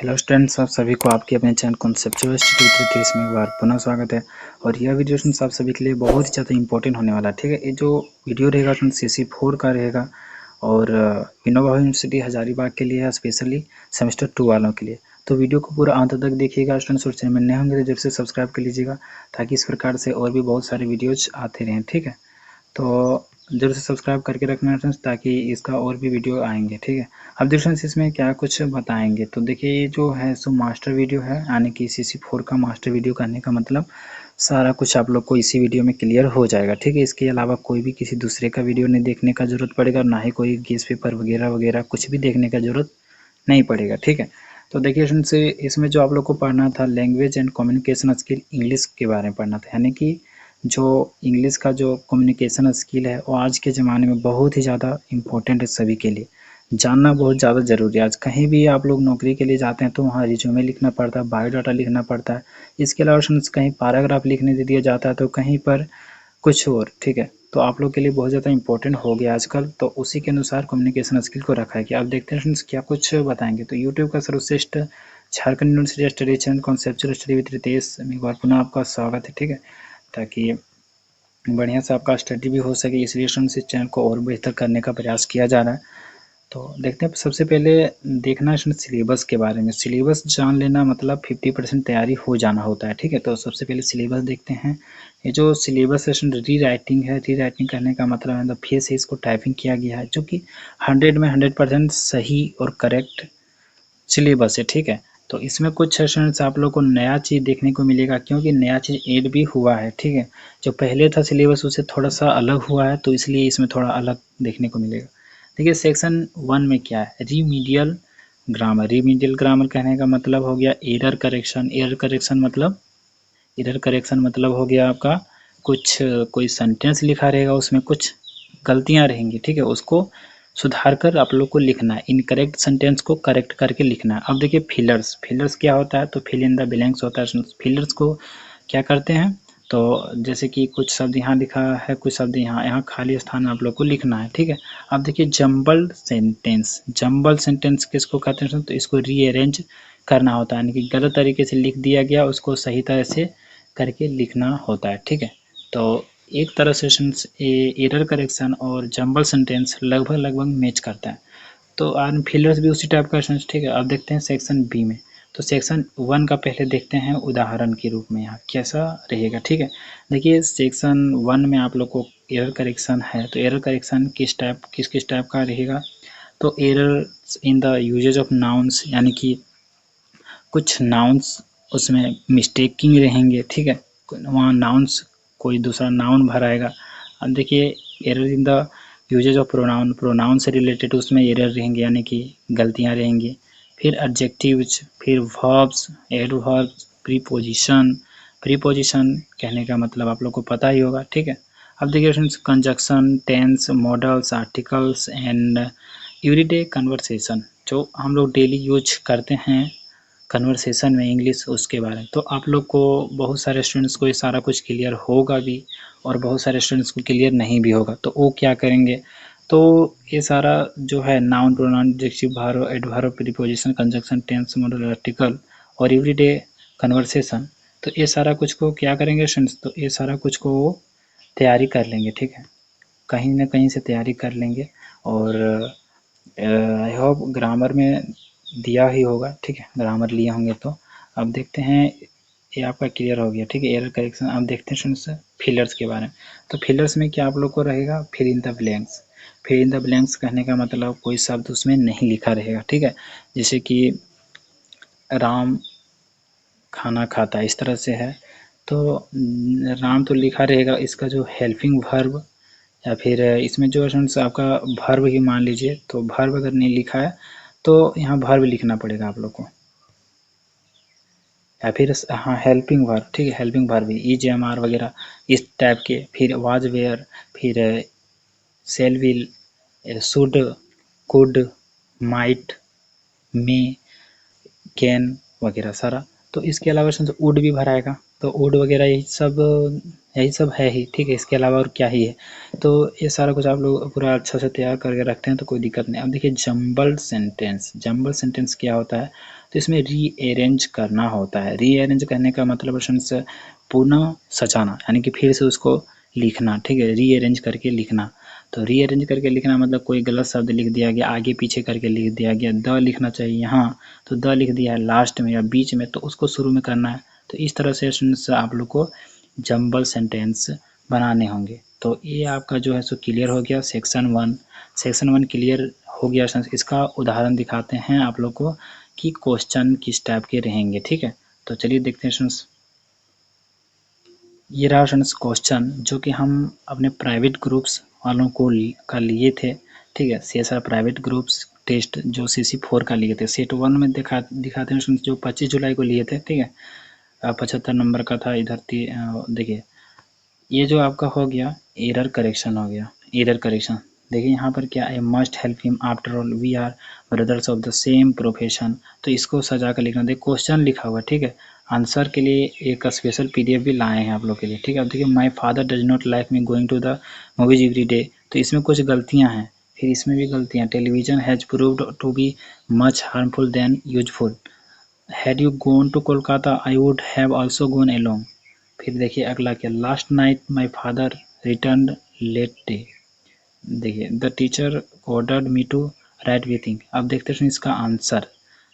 Hello students, आप सभी को आपके अपने चैनल कॉन्सेप्चुअल स्टडी में एक बार पुनः स्वागत है। और यह वीडियो स्टूडेंट्स आप सभी के लिए बहुत ही ज़्यादा इंपॉर्टेंट होने वाला है। ठीक है, ये जो वीडियो रहेगा स्टूडेंट्स CC4 का रहेगा और विनोबा यूनिवर्सिटी हजारीबाग के लिए है, स्पेशली सेमेस्टर 2 वालों के लिए। तो वीडियो को पूरा अंत तक देखिएगा स्टूडेंट्स, और चैनल में नए होंगे तो जरूर से सब्सक्राइब कर लीजिएगा ताकि इस प्रकार से और भी बहुत सारे वीडियोज आते रहें। ठीक है, तो जरूर से सब्सक्राइब करके रखना फ्रेंड्स ताकि इसका और भी वीडियो आएंगे। ठीक है, अब देखिए फ्रेंड्स इसमें क्या कुछ बताएंगे। तो देखिए ये जो है सो मास्टर वीडियो है, यानी कि CC4 का मास्टर वीडियो करने का मतलब सारा कुछ आप लोग को इसी वीडियो में क्लियर हो जाएगा। ठीक है, इसके अलावा कोई भी किसी दूसरे का वीडियो नहीं देखने का जरूरत पड़ेगा, ना ही कोई गेस पेपर वगैरह वगैरह कुछ भी देखने का जरूरत नहीं पड़ेगा। ठीक है, तो देखिए फ्रेंड्स इसमें जो आप लोग को पढ़ना था language and communication skill, English के बारे में पढ़ना था। यानी कि जो इंग्लिश का जो कम्युनिकेशन स्किल है वो आज के ज़माने में बहुत ही ज़्यादा इम्पोर्टेंट है, सभी के लिए जानना बहुत ज़्यादा ज़रूरी है। आज कहीं भी आप लोग नौकरी के लिए जाते हैं तो वहाँ रिज्यूमे लिखना पड़ता है, बायोडाटा लिखना पड़ता है। इसके अलावा कहीं पैराग्राफ लिखने दे दिया जाता है तो कहीं पर कुछ और। ठीक है, तो आप लोग के लिए बहुत ज़्यादा इंपॉर्टेंट हो गया आजकल, तो उसी के अनुसार कम्युनिकेशन स्किल को रखा है कि आप देखते हैं फ्रेंड्स क्या कुछ बताएंगे। तो यूट्यूब का सर्वश्रेष्ठ Jharkhand university study channel conceptual study with Ritesh में एक बार पुनः आपका स्वागत है। ठीक है, ताकि बढ़िया से आपका स्टडी भी हो सके, इसलिए स्टूडेंट्स इस चैनल को और बेहतर करने का प्रयास किया जा रहा है। तो देखते हैं, सबसे पहले देखना है सिलेबस के बारे में। सिलेबस जान लेना मतलब 50% तैयारी हो जाना होता है। ठीक है, तो सबसे पहले सिलेबस देखते हैं। ये जो सिलेबस सेशन री राइटिंग है, री राइटिंग करने का मतलब है फिर से इसको टाइपिंग किया गया है, जो कि 100 में 100% सही और करेक्ट सिलेबस है। ठीक है, तो इसमें कुछ सेशंस आप लोग को नया चीज़ देखने को मिलेगा, क्योंकि नया चीज़ ऐड भी हुआ है। ठीक है, जो पहले था सिलेबस उससे थोड़ा सा अलग हुआ है, तो इसलिए इसमें थोड़ा अलग देखने को मिलेगा। देखिए सेक्शन 1 में क्या है, रीमीडियल ग्रामर। रीमीडियल ग्रामर कहने का मतलब हो गया एरर करेक्शन। एरर करेक्शन मतलब हो गया आपका कुछ कोई सेंटेंस लिखा रहेगा, उसमें कुछ गलतियां रहेंगी। ठीक है, उसको सुधार कर आप लोग को लिखना है, इनकरेक्ट सेंटेंस को करेक्ट करके लिखना है। अब देखिए फिलर्स, फिलर्स क्या होता है, तो फिल इन द ब्लैंक्स होता है। फिलर्स को क्या करते हैं, तो जैसे कि कुछ शब्द यहाँ लिखा है, कुछ शब्द यहाँ खाली स्थान में आप लोग को लिखना है। ठीक है, अब देखिए जम्बल्ड सेंटेंस। जम्बल्ड सेंटेंस किसको कहते हैं, तो इसको रीअरेंज करना होता है, यानी कि गलत तरीके से लिख दिया गया उसको सही तरह से करके लिखना होता है। ठीक है, तो एक तरह से एरर करेक्शन और जंबल सेंटेंस लगभग मैच करता है। तो आर्म फिलर्स भी उसी टाइप का सेंस। ठीक है, अब देखते हैं सेक्शन बी में। तो सेक्शन 1 का पहले देखते हैं उदाहरण के रूप में यहाँ कैसा रहेगा। ठीक है, देखिए सेक्शन 1 में आप लोग को एरर करेक्शन है, तो एरर करेक्शन किस किस टाइप का रहेगा, तो error in the usages of nouns, यानी कि कुछ नाउन्स उसमें मिस्टेकिंग रहेंगे। ठीक है, वहाँ नाउन्स कोई दूसरा नाउन भराएगा। अब देखिए error in the usages of pronoun, pronoun से रिलेटेड उसमें एरर रहेंगे, यानी कि गलतियाँ रहेंगी। फिर एडजेक्टिव्स, फिर वर्ब्स, एडवर्ब्स, प्रीपोजिशन। प्रीपोजिशन कहने का मतलब आप लोग को पता ही होगा। ठीक है, अब देखिए friends conjunction, tense, modals, articles and everyday conversation, जो हम लोग डेली यूज करते हैं कन्वर्सेशन में इंग्लिश, उसके बारे में। तो आप लोग को बहुत सारे स्टूडेंट्स को ये सारा कुछ क्लियर होगा भी और बहुत सारे स्टूडेंट्स को क्लियर नहीं भी होगा। तो वो क्या करेंगे, तो ये सारा जो है noun, pronoun, adjective, verb, adverb, preposition, conjunction, tense, modal, article और एवरीडे कन्वर्सेशन, तो ये सारा कुछ को क्या करेंगे स्टूडेंट्स, तो ये सारा कुछ को वो तैयारी कर लेंगे। ठीक है, कहीं ना कहीं से तैयारी कर लेंगे। और आई होप ग्रामर में दिया ही होगा। ठीक है, ग्रामर लिए होंगे। तो अब देखते हैं, ये आपका क्लियर हो गया। ठीक है, एरर करेक्शन। अब देखते हैं स्टूडेंट्स फिलर्स के बारे में। तो फिलर्स में क्या आप लोग को रहेगा, fill in the blanks. Fill in the blanks कहने का मतलब कोई शब्द उसमें नहीं लिखा रहेगा। ठीक है, जैसे कि राम खाना खाता है, इस तरह से है, तो राम तो लिखा रहेगा, इसका जो हेल्पिंग वर्ब या फिर इसमें जो स्टूडेंट्स आपका वर्ब ही मान लीजिए, तो वर्ब अगर नहीं लिखा है तो यहाँ वर्ब लिखना पड़ेगा आप लोग को, या फिर हाँ हेल्पिंग वर्ब। ठीक है, helping verb is, am, are वगैरह इस टाइप के। फिर वाज, वेयर, फिर shall, will, should, could, might, may, can वगैरह सारा। तो इसके अलावा वुड भी भराएगा। तो वुड वगैरह यही सब है ही, ठीक है, इसके अलावा और क्या ही है। तो ये सारा कुछ आप लोग पूरा अच्छा से तैयार करके रखते हैं तो कोई दिक्कत नहीं। अब देखिए जंबल सेंटेंस क्या होता है, तो इसमें रीअरेंज करना होता है। रीअरेंज करने का मतलब से पुनः सजाना, यानी कि फिर से उसको लिखना, ठीक है, रीअरेंज करके लिखना। तो रीअरेंज करके लिखना मतलब कोई गलत शब्द लिख दिया गया, आगे पीछे करके लिख दिया गया, द लिखना चाहिए यहाँ तो द लिख दिया है लास्ट में या बीच में, तो उसको शुरू में करना है। तो इस तरह से आप लोग को जंबल सेंटेंस बनाने होंगे। तो ये आपका जो है सो क्लियर हो गया सेक्शन 1 क्लियर हो गया। इसका उदाहरण दिखाते हैं आप लोग को कि क्वेश्चन किस टाइप के रहेंगे, ठीक है। तो चलिए देखते हैं स्टूडेंट्स, ये रहा स्टूडेंट्स क्वेश्चन जो कि हम अपने प्राइवेट ग्रुप्स वालों को का लिए थे, ठीक है। CSR प्राइवेट ग्रुप्स टेस्ट जो CC4 का लिए थे, सेट 1 में दिखाते हैं स्टूडेंट्स, जो 25 जुलाई को लिए थे, ठीक है। 75 नंबर का था। इधर देखिए ये जो आपका हो गया एरर करेक्शन हो गया, एरर करेक्शन। देखिए यहाँ पर क्या है, must help him after all we are brothers of the same profession. तो इसको सजा कर लिखना, देखिए क्वेश्चन लिखा हुआ, ठीक है। आंसर के लिए एक स्पेशल PDF भी लाए हैं आप लोग के लिए, ठीक है। अब देखिए my father does not like me going to the movies every day, तो इसमें कुछ गलतियाँ हैं, फिर इसमें भी गलतियाँ। Television has proved to be much harmful than useful, had you gone to Kolkata I would have also gone along. फिर देखिए अगला क्या, last night my father return late day. देखिए the teacher ordered me to write within. अब देखते हैं इसका answer.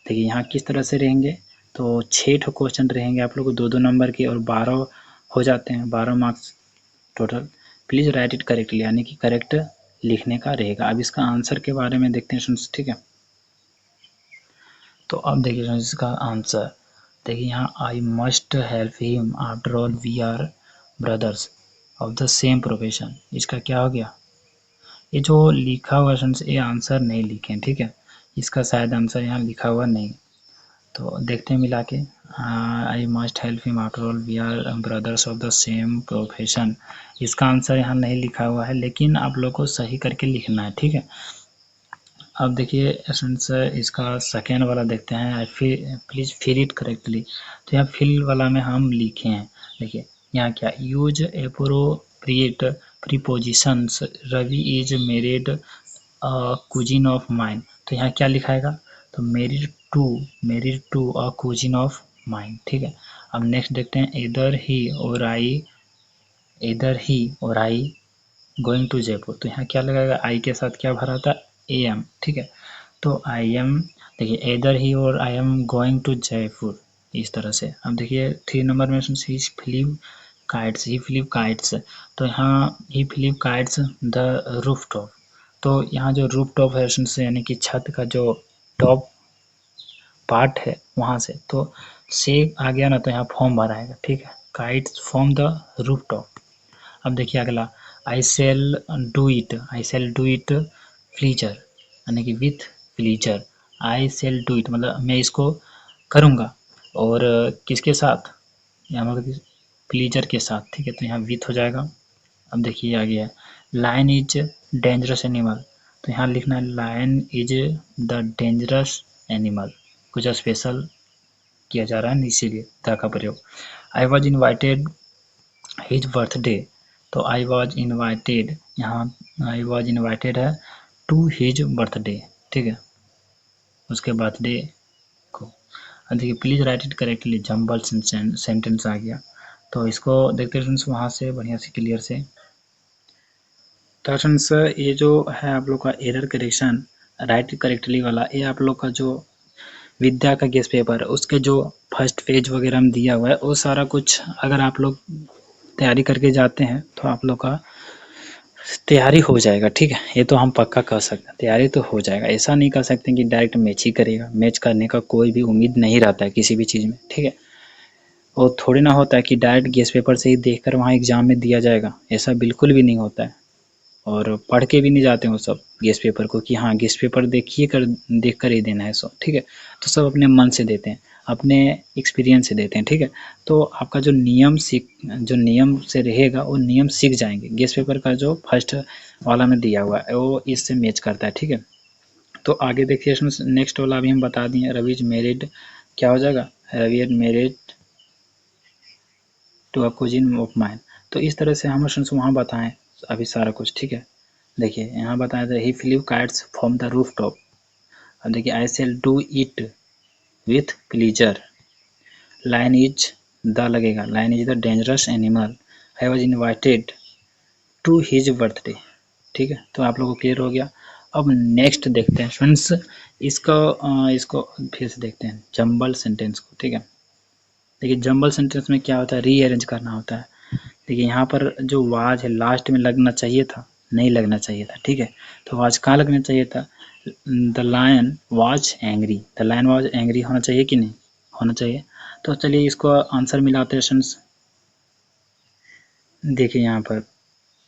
देखिए यहाँ किस तरह से रहेंगे, तो 6 क्वेश्चन रहेंगे आप लोग को 2-2 नंबर के, और 12 हो जाते हैं, 12 marks total. Please write it correctly, यानी कि करेक्ट लिखने का रहेगा। अब इसका आंसर के बारे में देखते हैं, ठीक है। तो अब देखिए इसका आंसर, देखिए यहाँ I must help him after all we are brothers of the same profession. इसका क्या हो गया, ये जो लिखा हुआ ये आंसर नहीं लिखे, ठीक है। इसका शायद आंसर यहाँ लिखा हुआ नहीं, तो देखते हैं मिला के। I must help him after all we are brothers of the same profession, इसका आंसर यहाँ नहीं लिखा हुआ है, लेकिन आप लोग को सही करके लिखना है, ठीक है। अब देखिए स्टूडेंट्स इसका सेकेंड वाला देखते हैं, आई प्लीज फिल इट करेक्टली। तो यहाँ फिल वाला में हम लिखे हैं, देखिए यहाँ क्या, use appropriate prepositions, Ravi is married cousin of mine. तो यहाँ क्या लिखाएगा, तो married to a cousin of mine, ठीक है। अब नेक्स्ट देखते हैं, इधर ही और आई गोइंग टू जयपुर। तो यहाँ क्या लगाएगा, आई के साथ क्या भरा था, AM, ठीक है। तो आई एम, देखिए इधर ही और I am going to Jaipur, इस तरह से। अब देखिए 3 नंबर में ही फ्लिप काइट्स, तो यहाँ ही flip kites the roof top. तो यहाँ जो रूफ टॉप है से, यानी कि छत का जो टॉप पार्ट है वहाँ से, तो से आ गया ना, तो यहाँ फॉर्म भराएगा, ठीक है। Kites form the roof top. अब देखिए अगला, I shall do it pleasure, यानी कि with pleasure. I shall do it मतलब मैं इसको करूँगा, और किसके साथ, यहाँ मतलब फ्लीचर के साथ, ठीक है। तो यहाँ विथ हो जाएगा। अब देखिए आ गया, लायन इज डेंजरस एनिमल। तो यहाँ लिखना है lion is the dangerous animal, कुछ स्पेशल किया जा रहा है इसीलिए द का प्रयोग। I was invited his birthday, तो आई वॉज इन्वाइटेड, यहाँ आई वॉज इन्वाइटेड है टू हिज बर्थडे, ठीक है, उसके बर्थडे को। देखिए please write it correctly, jumble sentence आ गया। तो इसको देखते हैं वहाँ से बढ़िया से क्लियर से। तो फ्रेंड्स ये जो है आप लोग का एरर करेक्शन राइट करेक्टली वाला, ये आप लोग का जो विद्या का गेस्ट पेपर है उसके जो फर्स्ट पेज वगैरह में दिया हुआ है, वो सारा कुछ अगर आप लोग तैयारी करके जाते हैं तो आप लोग का तैयारी हो जाएगा, ठीक है। ये तो हम पक्का कह सकते हैं, तैयारी तो हो जाएगा। ऐसा नहीं कह सकते कि डायरेक्ट मैच ही करेगा, मैच करने का कोई भी उम्मीद नहीं रहता है किसी भी चीज़ में, ठीक है। वो थोड़ी ना होता है कि डायरेक्ट गेस्ट पेपर से ही देखकर वहाँ एग्ज़ाम में दिया जाएगा, ऐसा बिल्कुल भी नहीं होता है। और पढ़ के भी नहीं जाते हो सब गेस्ट पेपर को कि हाँ गेस्ट पेपर देख कर ही देना है सब, ठीक है। तो सब अपने मन से देते हैं, अपने एक्सपीरियंस से देते हैं, ठीक है। तो आपका जो नियम से रहेगा वो नियम सीख जाएंगे। गेस्ट पेपर का जो फर्स्ट वाला में दिया हुआ है वो इससे मैच करता है, ठीक है। तो आगे देखिए इसमें नेक्स्ट वाला अभी हम बता दिए, रवि इज मैरिड क्या हो जाएगा, Ravi is married to a cousin of mine. तो इस तरह से हम स्टूडेंट्स वहाँ बताएं अभी सारा कुछ, ठीक है। देखिए यहाँ बताया था he flew kites from the roof top. अब देखिए I shall do it with pleasure. Lion is the लगेगा, lion is the dangerous animal. I was invited to his birthday. ठीक है, तो आप लोगों को क्लियर हो गया। अब नेक्स्ट देखते हैं फ्रेंड्स इसको फिर से देखते हैं जंबल सेंटेंस को, ठीक है। देखिए जंबल सेंटेंस में क्या होता है, रीअरेंज करना होता है। देखिए यहाँ पर जो वाज है लास्ट में लगना चाहिए था, नहीं लगना चाहिए था, ठीक है। तो वाज कहाँ लगना चाहिए था, the lion was angry, the lion was angry होना चाहिए कि नहीं होना चाहिए। तो चलिए इसको आंसर मिलाते हैं फ्रेंड्स। देखिए यहाँ पर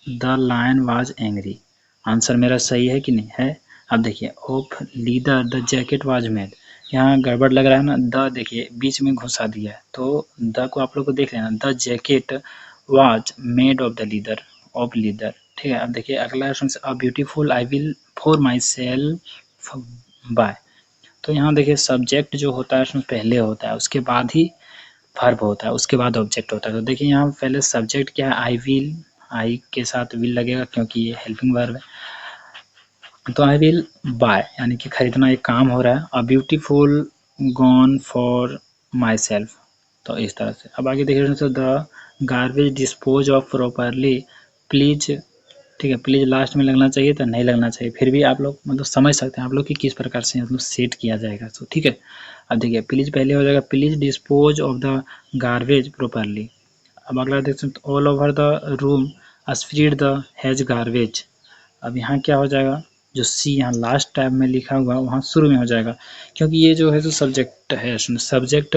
the lion was angry, answer मेरा सही है कि नहीं है। अब देखिए of leather the jacket was made, यहाँ गड़बड़ लग रहा है ना, द देखिए बीच में घुसा दिया है, तो द को आप लोग को देख लेना, the jacket was made of the leather, of leather, ठीक है। अब देखिए अगला a beautiful I will for myself buy. तो यहाँ देखिए सब्जेक्ट जो होता है उसमें पहले होता है, उसके बाद ही वर्ब होता है, उसके बाद ऑब्जेक्ट होता है। तो देखिए यहाँ पहले सब्जेक्ट क्या है, आई विल, आई के साथ विल लगेगा क्योंकि ये हेल्पिंग वर्ब है। तो आई विल बाय यानी कि खरीदना एक काम हो रहा है। A beautiful gone for my self, तो इस तरह से। अब आगे देखिए the garbage dispose of properly please, ठीक है। प्लीज लास्ट में लगना चाहिए था, नहीं लगना चाहिए, फिर भी आप लोग मतलब समझ सकते हैं आप लोग कि किस प्रकार से मतलब सेट किया जाएगा, तो ठीक है। अब देखिए प्लीज पहले हो जाएगा, please dispose of the garbage properly. अब अगला देख सकते all over the room spread the has garbage. अब यहाँ क्या हो जाएगा, जो सी यहाँ लास्ट टाइम में लिखा हुआ वहाँ शुरू में हो जाएगा, क्योंकि ये जो है जो सब्जेक्ट है, सब्जेक्ट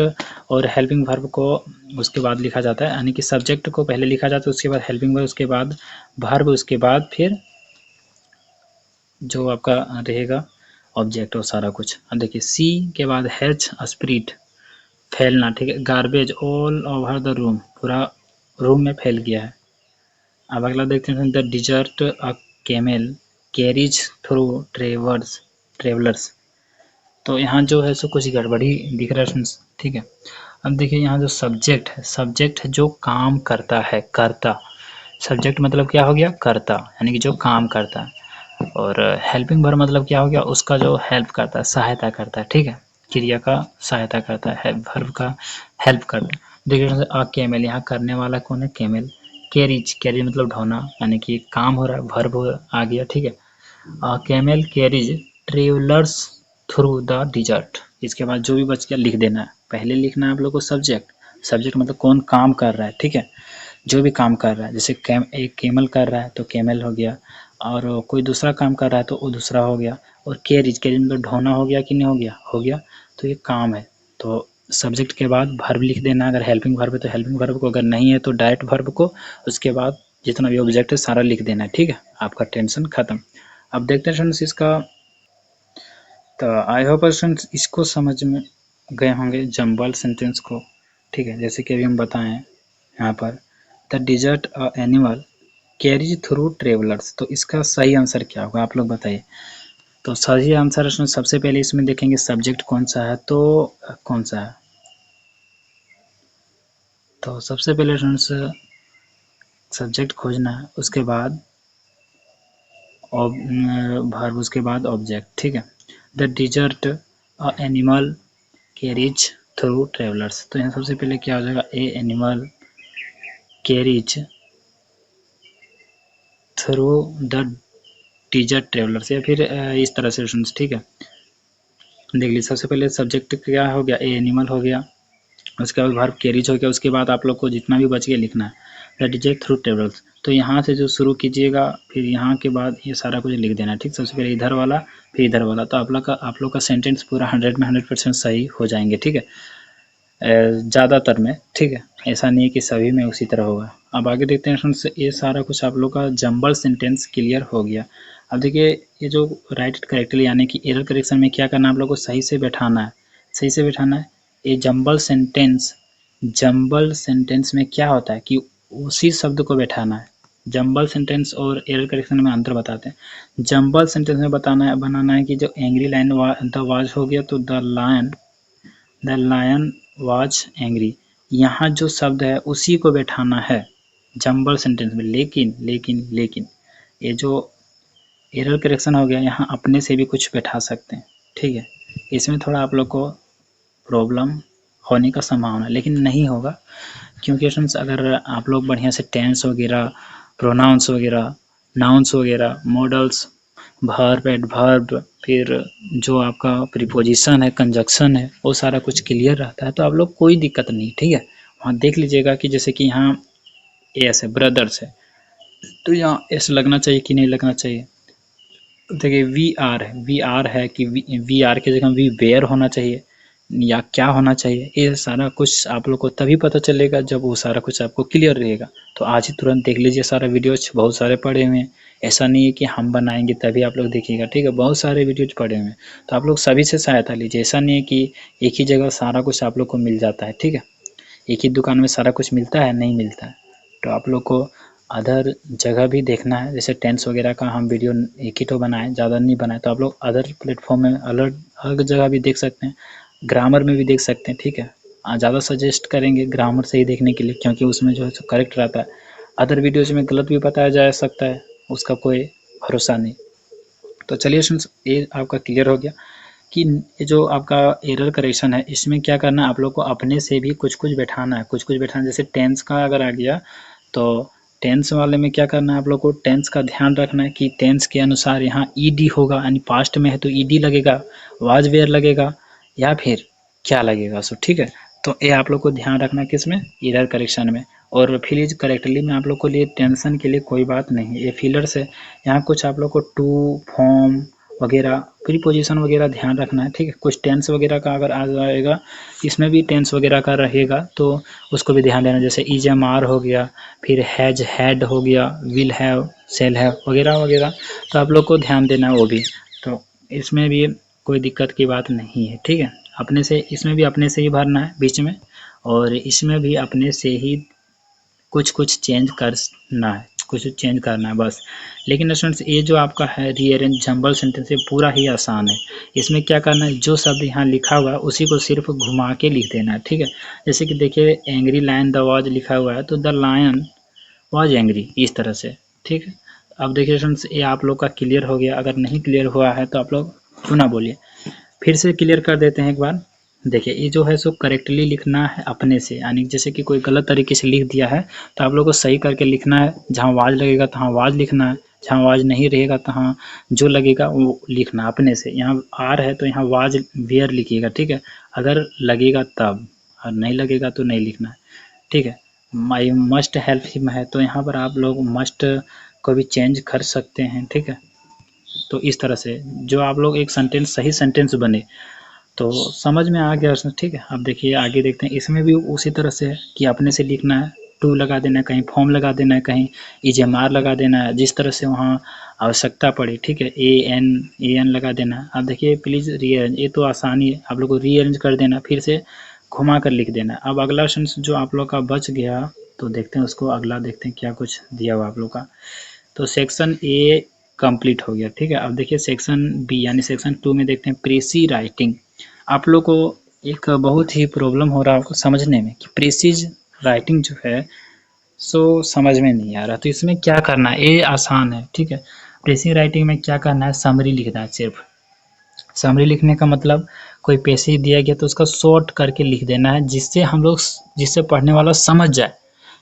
और हेल्पिंग वर्ब को उसके बाद लिखा जाता है, यानी कि सब्जेक्ट को पहले लिखा जाता है, उसके बाद हेल्पिंग वर्ब, उसके बाद वर्ब, उसके बाद फिर जो आपका रहेगा ऑब्जेक्ट और सारा कुछ। अब देखिए सी के बाद हैज स्प्रेड फैलना, ठीक है। Garbage all over the room, पूरा रूम में फैल गया है। अब अगला देखते हैं the desert a camel carries through travellers. तो यहाँ जो है सो कुछ गड़बड़ी दिख रहा है, ठीक है। अब देखिए यहाँ जो सब्जेक्ट है, सब्जेक्ट जो काम करता है, करता, सब्जेक्ट मतलब क्या हो गया, करता, यानी कि जो काम करता है। और हेल्पिंग वर्ब मतलब क्या हो गया, उसका जो हेल्प करता है, सहायता करता है, ठीक है। क्रिया का सहायता करता है, वर्ब का हेल्प करता है। देखिए अ कैमेल, यहाँ करने वाला कौन है, कैमेल। कैरीज, कैरीज मतलब ढोना, यानी कि काम हो रहा है, वर्ब आ गया, ठीक है। Camel carries travellers through the dessert. इसके बाद जो भी बच गया लिख देना है, पहले लिखना है आप लोग को सब्जेक्ट, सब्जेक्ट मतलब कौन काम कर रहा है, ठीक है। जो भी काम कर रहा है, जैसे एक कैमल कर रहा है तो कैमल हो गया, और कोई दूसरा काम कर रहा है तो वो दूसरा हो गया। और कैरीज, कैरीज मतलब ढोना हो गया कि नहीं हो गया, हो गया, तो ये काम है। तो सब्जेक्ट के बाद वर्ब लिख देना, अगर हेल्पिंग वर्ब है तो हेल्पिंग वर्ब को, अगर नहीं है तो डायरेक्ट वर्ब को, उसके बाद जितना भी ऑब्जेक्ट है सारा लिख देना है, ठीक है। आपका टेंशन खत्म। अब देखते हैं फ्रेंड्स इसका, तो आई होप फ्रेंड्स इसको समझ में गए होंगे जंबल सेंटेंस को, ठीक है। जैसे कि अभी हम बताएं यहाँ पर the desert a animal carries through travellers, तो इसका सही आंसर क्या होगा आप लोग बताइए। तो सही आंसर सबसे पहले इसमें देखेंगे सब्जेक्ट कौन सा है, तो कौन सा है, तो सबसे पहले सब्जेक्ट खोजना है, उसके बाद वर्ब, उसके बाद ऑब्जेक्ट, ठीक है। The desert a animal carries through travellers, तो यहाँ सबसे पहले क्या हो जाएगा, a animal carries through the desert travellers, या फिर इस तरह से, ठीक है। देख लीजिए सबसे पहले सब्जेक्ट क्या हो गया, ए एनिमल हो गया, उसके बाद वर्ब कैरीज हो गया, उसके बाद आप लोग को जितना भी बच गया लिखना है द डिजर्ट थ्रू ट्रेवलर्स। तो यहाँ से जो शुरू कीजिएगा, फिर यहाँ के बाद ये सारा कुछ लिख देना, ठीक। सबसे पहले इधर वाला फिर इधर वाला, तो आप लोग का सेंटेंस पूरा 100 में 100% सही हो जाएंगे, ठीक है। ज़्यादातर में, ठीक है, ऐसा नहीं है कि सभी में उसी तरह होगा। अब आगे देखते हैं फ्रेंड्स, ये सारा कुछ आप लोग का जंबल सेंटेंस क्लियर हो गया। अब देखिए ये जो राइट इट करेक्टली यानी कि एरर करेक्शन में क्या करना है, आप लोग को सही से बैठाना है, सही से बैठाना है। ये जंबल सेंटेंस में क्या होता है कि उसी शब्द को बैठाना है। जंबल सेंटेंस और एरर करेक्शन में अंतर बताते हैं। जंबल सेंटेंस में बनाना है कि जो एंग्री लाइन द वाज हो गया, तो द लायन वाज एंग्री, यहाँ जो शब्द है उसी को बैठाना है जंबल सेंटेंस में। लेकिन लेकिन लेकिन ये जो एरर करेक्शन हो गया, यहाँ अपने से भी कुछ बैठा सकते हैं, ठीक है। इसमें थोड़ा आप लोग को प्रॉब्लम होने का संभावना, लेकिन नहीं होगा, क्योंकि स्टूडेंट्स अगर आप लोग बढ़िया से टेंस वगैरह, प्रोनाउंस वगैरह, नाउन्स वगैरह, मॉडल्स, वर्ब, एडवर्ब, फिर जो आपका प्रीपोजिशन है, कंजक्शन है, वो सारा कुछ क्लियर रहता है तो आप लोग कोई दिक्कत नहीं, ठीक है। वहाँ देख लीजिएगा कि जैसे कि यहाँ एस है, ब्रदर्स है, तो यहाँ एस लगना चाहिए कि नहीं लगना चाहिए। देखिए वी आर है कि वी आर की जगह वी वेयर होना चाहिए या क्या होना चाहिए, ये सारा कुछ आप लोग को तभी पता चलेगा जब वो सारा कुछ आपको क्लियर रहेगा। तो आज ही तुरंत देख लीजिए, सारा वीडियोज बहुत सारे पड़े हुए हैं, ऐसा नहीं है कि हम बनाएंगे तभी आप लोग देखिएगा, ठीक है। बहुत सारे वीडियोज पड़े हुए हैं, तो आप लोग सभी से सहायता लीजिए। ऐसा नहीं है कि एक ही जगह सारा कुछ आप लोग को मिल जाता है, ठीक है। एक ही दुकान में सारा कुछ मिलता है, नहीं मिलता है। तो आप लोग को अदर जगह भी देखना है, जैसे टेंस वगैरह का हम वीडियो एक ही तो बनाए, ज़्यादा नहीं बनाए, तो आप लोग अदर प्लेटफॉर्म में अलग जगह भी देख सकते हैं, ग्रामर में भी देख सकते हैं, ठीक है। ज़्यादा सजेस्ट करेंगे ग्रामर से ही देखने के लिए, क्योंकि उसमें जो है सो करेक्ट रहता है। अदर वीडियोज में गलत भी बताया जा सकता है, उसका कोई भरोसा नहीं। तो चलिए स्टूडेंट्स, ये आपका क्लियर हो गया कि ये जो आपका एरर करेक्शन है, इसमें क्या करना है आप लोग को, अपने से भी कुछ कुछ बैठाना है, कुछ कुछ बैठाना। जैसे टेंस का अगर आ गया तो टेंस वाले में क्या करना है आप लोग को, टेंस का ध्यान रखना है कि टेंस के अनुसार यहाँ ईडी होगा, यानी पास्ट में है तो ईडी लगेगा, वाज वेयर लगेगा, या फिर क्या लगेगा, सो ठीक है। तो ये आप लोग को ध्यान रखना है किसमें, एरर करेक्शन में। और फिलिज करेक्टली में आप लोग को लिए टेंशन के लिए कोई बात नहीं है, ये फिलर्स है। यहाँ कुछ आप लोग को टू, फॉर्म वगैरह, प्रीपोजिशन वगैरह ध्यान रखना है, ठीक है। कुछ टेंस वगैरह का अगर आ जाएगा, इसमें भी टेंस वगैरह का रहेगा तो उसको भी ध्यान देना। जैसे इज एम आर हो गया, फिर हैज हैड हो गया, विल हैव, शेल हैव वगैरह वगैरह, तो आप लोग को ध्यान देना है वो भी। तो इसमें भी कोई दिक्कत की बात नहीं है, ठीक है। अपने से, इसमें भी अपने से ही भरना है बीच में, और इसमें भी अपने से ही कुछ कुछ चेंज करना है, कुछ चेंज करना है बस। लेकिन स्टूडेंट्स ये जो आपका है रीअरेंज जंबल सेंटेंस, ये पूरा ही आसान है। इसमें क्या करना है, जो शब्द यहाँ लिखा हुआ है उसी को सिर्फ घुमा के लिख देना है, ठीक है। जैसे कि देखिए एंग्री लायन द वॉज लिखा हुआ है, तो द लायन वॉज एंग्री, इस तरह से, ठीक है। अब देखिए स्टूडेंट्स, ये आप लोग का क्लियर हो गया। अगर नहीं क्लियर हुआ है तो आप लोग पुनः बोलिए, फिर से क्लियर कर देते हैं एक बार। देखिए ये जो है सो करेक्टली लिखना है अपने से, यानी जैसे कि कोई गलत तरीके से लिख दिया है तो आप लोग को सही करके लिखना है। जहाँ वाज लगेगा तहाँ वाज लिखना है, जहाँ वाज नहीं रहेगा तहाँ जो लगेगा वो लिखना अपने से। यहाँ आर है तो यहाँ वाज वेयर लिखिएगा, ठीक है। अगर लगेगा तब, और नहीं लगेगा तो नहीं लिखना है, ठीक है। माई मस्ट हेल्प हिम है तो यहाँ पर आप लोग मस्ट को भी चेंज कर सकते हैं, ठीक है। तो इस तरह से जो आप लोग एक सेंटेंस, सही सेंटेंस बने, तो समझ में आ गया उसमें, ठीक है। अब देखिए आगे देखते हैं, इसमें भी उसी तरह से है कि अपने से लिखना है, टू लगा देना है, कहीं फॉर्म लगा देना है, कहीं इजमार लगा देना है, जिस तरह से वहाँ आवश्यकता पड़ी, ठीक है। ए एन लगा देना है। अब देखिए प्लीज़ रीअरेंज, ये तो आसानी है, आप लोग को रीअरेंज कर देना, फिर से घुमा कर लिख देना। अब अगला सेंटेंस जो आप लोग का बच गया, तो देखते हैं उसको, अगला देखते हैं क्या कुछ दिया हुआ आप लोग का। तो सेक्शन ए कंप्लीट हो गया, ठीक है। अब देखिए सेक्शन बी यानी सेक्शन 2 में देखते हैं प्रेसी राइटिंग। आप लोग को एक बहुत ही प्रॉब्लम हो रहा है समझने में कि प्रेसीज राइटिंग जो है सो समझ में नहीं आ रहा। तो इसमें क्या करना है, ये आसान है, ठीक है। प्रेसी राइटिंग में क्या करना है, समरी लिखना है सिर्फ। समरी लिखने का मतलब कोई पैसेज दिया गया तो उसका शॉर्ट करके लिख देना है, जिससे हम लोग, जिससे पढ़ने वाला समझ जाए,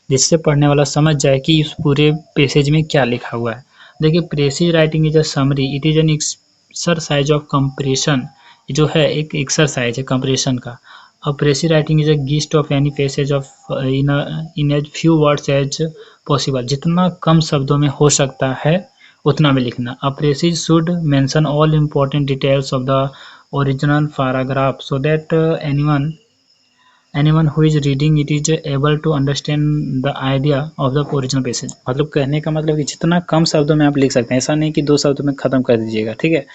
जिससे पढ़ने वाला समझ जाए कि इस पूरे पैसेज में क्या लिखा हुआ है। देखिए precis writing is a summary, it is an exercise of compression, जो है एक एक्सरसाइज है कंप्रेशन का। अब precis writing is a gist of any passage of in as few words as possible, जितना कम शब्दों में हो सकता है उतना में लिखना। A precis should mention all important details of the original paragraph so that anyone who is reading it is able to understand the idea of the original passage। मतलब कहने का मतलब कि जितना कम शब्दों में आप लिख सकते हैं, ऐसा नहीं कि 2 शब्दों में ख़त्म कर दीजिएगा, ठीक है।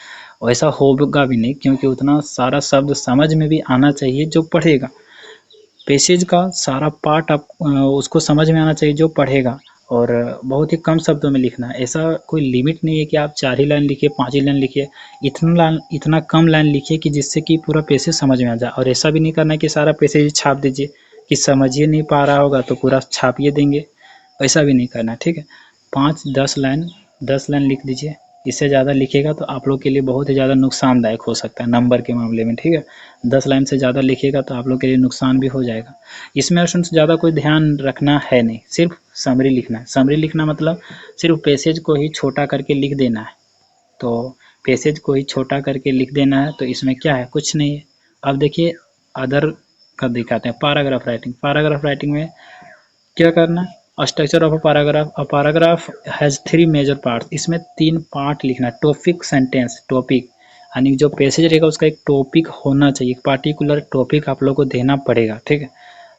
वैसा होगा भी नहीं, क्योंकि उतना सारा शब्द समझ में भी आना चाहिए जो पढ़ेगा। पैसेज का सारा पार्ट आप उसको समझ में आना चाहिए जो पढ़ेगा, और बहुत ही कम शब्दों में लिखना है। ऐसा कोई लिमिट नहीं है कि आप 4 ही लाइन लिखिए, 5 ही लाइन लिखिए, इतना कम लाइन लिखिए कि जिससे कि पूरा पैसेज समझ में आ जाए। और ऐसा भी नहीं करना है कि सारा पैसेज छाप दीजिए, कि समझिए नहीं पा रहा होगा तो पूरा छापिए देंगे, ऐसा भी नहीं करना, ठीक है। 5-10 लाइन लिख दीजिए। इससे ज़्यादा लिखिएगा तो आप लोग के लिए बहुत ही ज़्यादा नुकसानदायक हो सकता है नंबर के मामले में, ठीक है। 10 लाइन से ज़्यादा लिखिएगा तो आप लोग के लिए नुकसान भी हो जाएगा। इसमें स्टूडेंट्स ज़्यादा कोई ध्यान रखना है नहीं, सिर्फ समरी लिखना है। समरी लिखना मतलब सिर्फ पैसेज को ही छोटा करके लिख देना है। तो पैसेज को ही छोटा करके लिख देना है, तो इसमें क्या है, कुछ नहीं है। अब देखिए अदर का दिखाते हैं, पैराग्राफ राइटिंग। पैराग्राफ राइटिंग में क्या करना है, structure of a paragraph has 3 major parts. इसमें 3 पार्ट लिखना है। Topic, sentence. टॉपिक यानी जो पैसेज रहेगा उसका एक टॉपिक होना चाहिए, एक पार्टिकुलर टॉपिक आप लोग को देना पड़ेगा, ठीक है,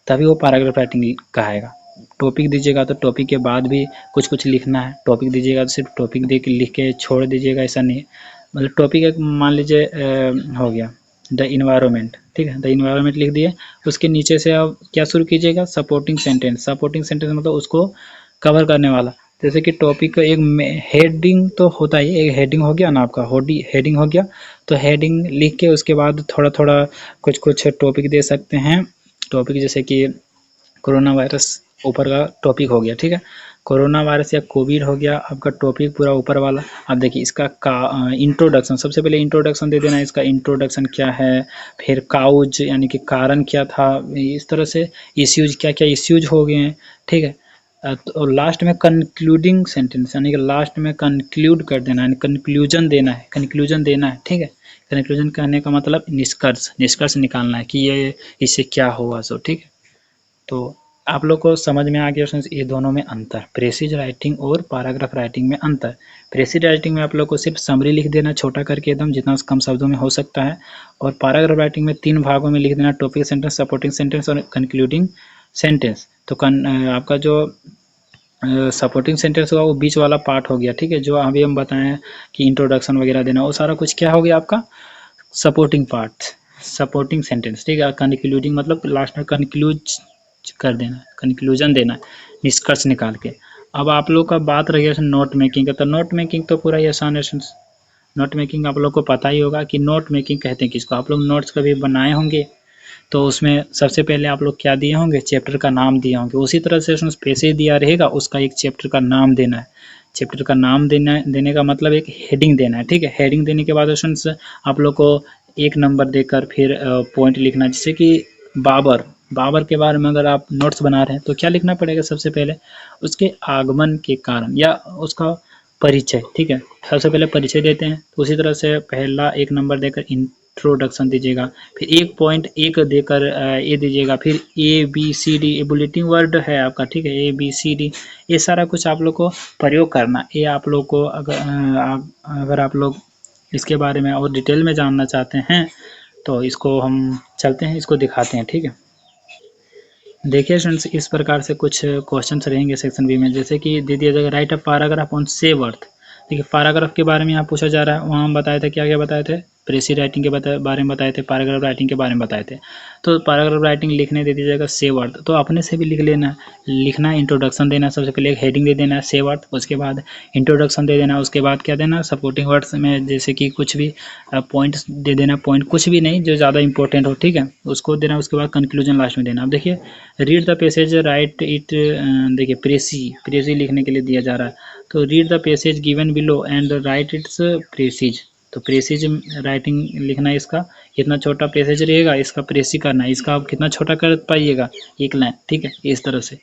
तभी वो पैराग्राफ राइटिंग कहेगा। टॉपिक दीजिएगा तो टॉपिक के बाद भी कुछ कुछ लिखना है। टॉपिक दीजिएगा तो सिर्फ टॉपिक दे के लिख के छोड़ दीजिएगा, ऐसा नहीं। मतलब टॉपिक एक मान लीजिए हो गया द इन्वायरमेंट, ठीक है, द इन्वायरमेंट लिख दिए। उसके नीचे से आप क्या शुरू कीजिएगा, सपोर्टिंग सेंटेंस। सपोर्टिंग सेंटेंस मतलब उसको कवर करने वाला। जैसे कि टॉपिक का एक हेडिंग तो होता ही, एक हेडिंग हो गया ना आपका, हेडिंग हो गया, तो हेडिंग लिख के उसके बाद थोड़ा थोड़ा कुछ कुछ टॉपिक दे सकते हैं। टॉपिक जैसे कि कोरोना वायरस ऊपर का टॉपिक हो गया, ठीक है। कोरोना वायरस या कोविड हो गया आपका टॉपिक पूरा ऊपर वाला। अब देखिए इसका इंट्रोडक्शन, सबसे पहले इंट्रोडक्शन दे देना है, इसका इंट्रोडक्शन क्या है, फिर काउज यानी कि कारण क्या था, इस तरह से इश्यूज क्या क्या इश्यूज हो गए हैं, ठीक है। तो लास्ट में कंक्लूडिंग सेंटेंस यानी कि लास्ट में कंक्लूड कर देना है, कंक्लूजन देना है, कंक्लूजन देना है, ठीक है। कंक्लूजन कहने का मतलब निष्कर्ष निकालना है कि ये इससे क्या होगा, सो ठीक है। तो आप लोग को समझ में आ गया फ्रेंड्स ये दोनों में अंतर, प्रेसिज राइटिंग और पैराग्राफ राइटिंग में अंतर। प्रेसिज राइटिंग में आप लोग को सिर्फ समरी लिख देना छोटा करके एकदम, जितना कम शब्दों में हो सकता है। और पैराग्राफ राइटिंग में 3 भागों में लिख देना, टॉपिक सेंटेंस, सपोर्टिंग सेंटेंस और कंक्लूडिंग सेंटेंस। तो आपका जो सपोर्टिंग सेंटेंस होगा वो बीच वाला पार्ट हो गया, ठीक है, जो अभी हम बताएं कि इंट्रोडक्शन वगैरह देना, वो सारा कुछ क्या हो गया आपका सपोर्टिंग पार्ट, सपोर्टिंग सेंटेंस, ठीक है। कंक्लूडिंग मतलब लास्ट में कंक्लूज कर देना, कंक्लूजन देना, निष्कर्ष निकाल के। अब आप लोग का बात रह गया नोट मेकिंग का, तो नोट मेकिंग तो पूरा ही आसान है। नोट मेकिंग आप लोग को पता ही होगा कि नोट मेकिंग कहते हैं किसको। आप लोग नोट्स कभी बनाए होंगे तो उसमें सबसे पहले आप लोग क्या दिए होंगे, चैप्टर का नाम दिए होंगे। उसी तरह से उसमें पैसेज दिया रहेगा, उसका एक चैप्टर का नाम देना है। चैप्टर का नाम देने का मतलब एक हेडिंग देना है, ठीक है। हेडिंग देने के बाद स्टूडेंट्स आप लोग को 1 नंबर देकर फिर पॉइंट लिखना, जैसे कि बाबर के बारे में अगर आप नोट्स बना रहे हैं तो क्या लिखना पड़ेगा, सबसे पहले उसके आगमन के कारण या उसका परिचय, ठीक है। सबसे पहले परिचय देते हैं, तो उसी तरह से पहला 1 नंबर देकर इंट्रोडक्शन दीजिएगा, फिर 1 पॉइंट 1 देकर ये दीजिएगा, फिर ABCD ये बुलेटिन वर्ड है आपका, ठीक है, ABCD ये सारा कुछ आप लोग को प्रयोग करना। ये आप लोग को अगर आप लोग इसके बारे में और डिटेल में जानना चाहते हैं तो इसको हम चलते हैं, इसको दिखाते हैं, ठीक है। देखिए स्टूडेंट्स इस प्रकार से कुछ क्वेश्चंस रहेंगे सेक्शन बी में, जैसे कि दे दिया जाएगा right a paragraph on save earth. देखिए पैराग्राफ के बारे में यहाँ पूछा जा रहा है, वहाँ हम बताए थे क्या क्या बताए थे, प्रेसिज राइटिंग के बारे में बताए थे, पैराग्राफ राइटिंग के बारे में बताए थे। तो पैराग्राफ राइटिंग लिखने दे दिया जाएगा सेव अर्थ, तो अपने से भी लिख लेना है, लिखना है, इंट्रोडक्शन देना, सबसे पहले एक हेडिंग दे देना है सेव अर्थ, उसके बाद इंट्रोडक्शन दे देना, उसके बाद क्या देना, सपोर्टिंग वर्ड्स में जैसे कि कुछ भी पॉइंट्स दे देना, पॉइंट कुछ भी नहीं जो ज़्यादा इंपॉर्टेंट हो, ठीक है, उसको देना। उसके बाद कंक्लूजन लास्ट में देना। अब देखिए read the passage right it, देखिए प्रेसी लिखने के लिए दिया जा रहा है, तो read the passage given below and right it's precious. तो प्रेसिज राइटिंग लिखना है, इसका कितना छोटा पैसेज रहेगा इसका प्रेसी करना है, इसका आप कितना छोटा कर पाइएगा, 1 लाइन, ठीक है, इस तरह से।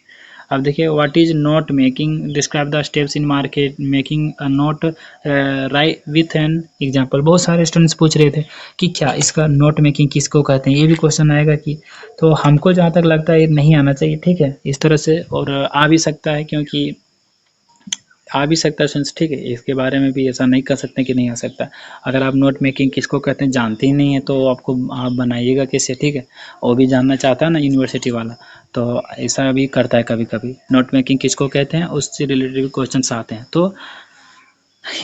अब देखिए what is note making, describe the steps in market making a note right with an example. बहुत सारे स्टूडेंट्स पूछ रहे थे कि क्या इसका नोट मेकिंग किसको कहते हैं, ये भी क्वेश्चन आएगा कि, तो हमको जहाँ तक लगता है ये नहीं आना चाहिए, ठीक है, इस तरह से। और आ भी सकता है, क्योंकि आ भी सकता है फ्रेंड्स, ठीक है, इसके बारे में भी ऐसा नहीं कर सकते कि नहीं आ सकता। अगर आप नोट मेकिंग किसको कहते हैं जानते ही नहीं है तो आपको आप बनाइएगा कैसे, ठीक है, वो भी जानना चाहता है ना यूनिवर्सिटी वाला, तो ऐसा भी करता है कभी कभी। नोट मेकिंग किसको कहते हैं उससे रिलेटेड क्वेश्चन आते हैं, तो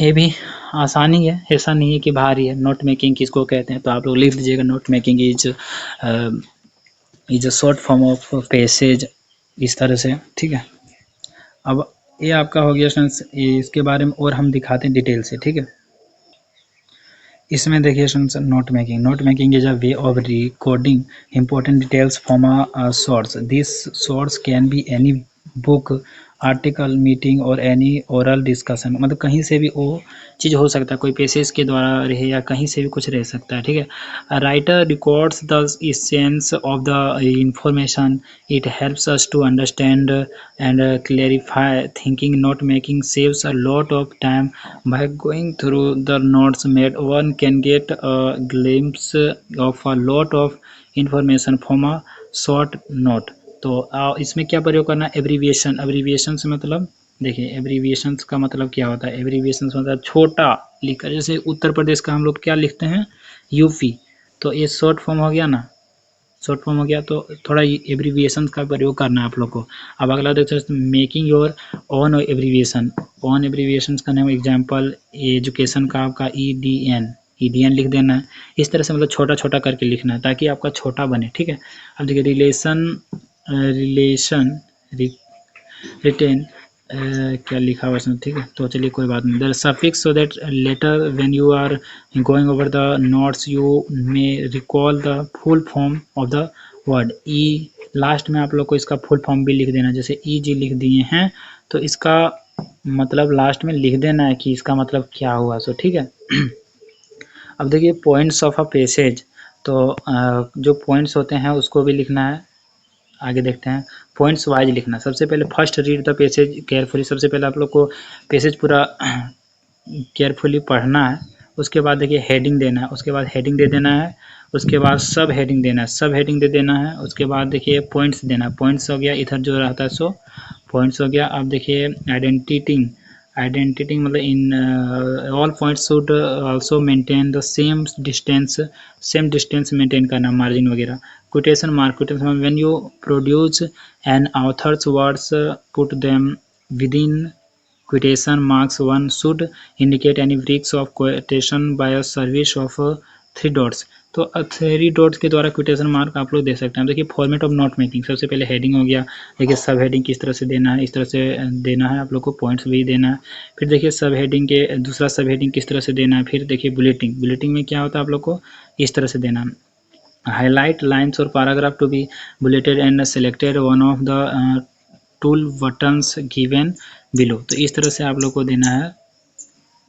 ये भी आसानी है, ऐसा नहीं है कि भारी है। नोट मेकिंग किसको कहते हैं तो आप लोग लिख दीजिएगा, note making is a short form of passage, इस तरह से, ठीक है। अब ये आपका हो गया फ्रेंड्स, इसके बारे में और हम दिखाते हैं डिटेल से, ठीक है। इसमें देखिए note making is a way of recording important details from a source. This source can be any book, article, meeting और एनी ओरल डिस्कशन, मतलब कहीं से भी वो चीज़ हो सकता है, कोई पैसेज के द्वारा रहे या कहीं से भी कुछ रह सकता है, ठीक है। Writer records the essence of the information, it helps us to understand and clarify thinking, note making saves a lot of time by going through the notes made one can get a glimpse of a lot of information from a short note. तो इसमें क्या प्रयोग करना, abbreviation, abbreviation से मतलब देखिए abbreviation का मतलब क्या होता है, एब्रीविएशन मतलब छोटा लिखकर, जैसे उत्तर प्रदेश का हम लोग क्या लिखते हैं यूपी, तो ये शॉर्ट फॉर्म हो गया ना, शॉर्ट फॉर्म हो गया, तो थोड़ा एब्रीविएशन का प्रयोग करना है आप लोग को। अब अगला देख सकते हैं making your own abbreviation, own abbreviation का नाम एग्जांपल एजुकेशन का आपका ईडीएन लिख देना है, इस तरह से मतलब छोटा छोटा करके लिखना है ताकि आपका छोटा बने, ठीक है। अब देखिए रिलेशन रिटेन क्या लिखा हुआ इसमें, ठीक है, तो चलिए कोई बात नहीं, the suffix so that later when you are going over the notes you may recall the full form of the word. ई लास्ट में आप लोग को इसका फुल फॉर्म भी लिख देना, जैसे ई जी लिख दिए हैं तो इसका मतलब लास्ट में लिख देना है कि इसका मतलब क्या हुआ, सो ठीक है। अब देखिए पॉइंट्स ऑफ अ पैसेज, तो जो पॉइंट्स होते हैं उसको भी लिखना है, आगे देखते हैं। पॉइंट्स वाइज लिखना, सबसे पहले first read the passage carefully, सबसे पहले आप लोग को पैसेज पूरा केयरफुली पढ़ना है, उसके बाद देखिए हेडिंग देना है, उसके बाद हेडिंग दे देना है, उसके बाद सब हेडिंग देना है, सब हेडिंग दे देना है, उसके बाद देखिए पॉइंट्स देना है, पॉइंट्स हो गया इधर जो रहता है सो पॉइंट्स हो गया। अब देखिए आइडेंटिटी मतलब in all points should also maintain the same distance maintain करना, मार्जिन वगैरह। Quotation mark when you produce an authors words put them within quotation marks. One should indicate any breaks of quotation by a service of three dots, तो three dots के द्वारा क्विटेशन mark आप लोग दे सकते हैं। देखिए फॉर्मेट ऑफ नोट मेकिंग, सबसे पहले हेडिंग हो गया, देखिए सब हेडिंग किस तरह से देना है, इस तरह से देना है आप लोग को, पॉइंट्स भी देना है। फिर देखिए सब हेडिंग के दूसरा सब हेडिंग किस तरह से देना है, फिर देखिए बुलेटिंग में क्या होता है आप लोग को इस तरह से देना है। हाईलाइट लाइन्स और paragraph to be bulleted and selected one of the tool buttons given below, तो इस तरह से आप लोग को देना है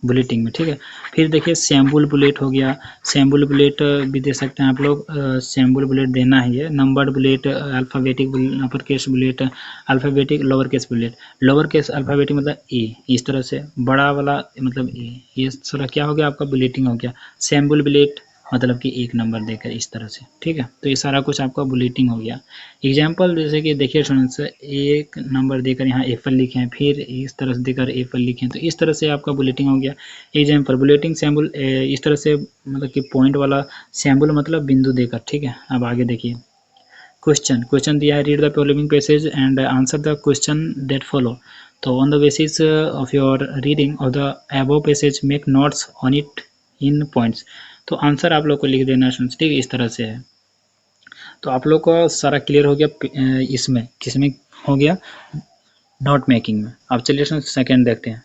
बुलेटिंग में, ठीक है। फिर देखिए सैम्बल बुलेट हो गया, सैम्बल बुलेट भी दे सकते हैं आप लोग, सैम्बल बुलेट देना ही है। Numbered bullet, alphabetic upper case bullet, alphabetic lower case bullet, lower case alphabetic मतलब ए, इस तरह से बड़ा वाला मतलब ए, ये सारा क्या हो गया आपका बुलेटिंग हो गया। सैम्बल बुलेट मतलब कि एक नंबर देकर इस तरह से, ठीक है, तो ये सारा कुछ आपका बुलेटिंग हो गया। एग्जाम्पल जैसे कि देखिए स्टूडेंट्स, एक नंबर देकर यहाँ एप्पल लिखे हैं, फिर इस तरह से देकर एप्पल लिखे हैं, तो इस तरह से आपका बुलेटिंग हो गया। एग्जाम्पल बुलेटिंग सैम्बल इस तरह से मतलब कि पॉइंट वाला सैम्बल मतलब बिंदु देकर, ठीक है। अब आगे देखिए क्वेश्चन दिया है, read the following passage and answer the question that follow, तो on the basis of your reading of the above passage make notes on it in points, तो आंसर आप लोग को लिख देना है, ठीक है, इस तरह से है। तो आप लोग को सारा क्लियर हो गया इसमें, किसमें हो गया, नोट मेकिंग में। अब चलिए सेकंड देखते हैं।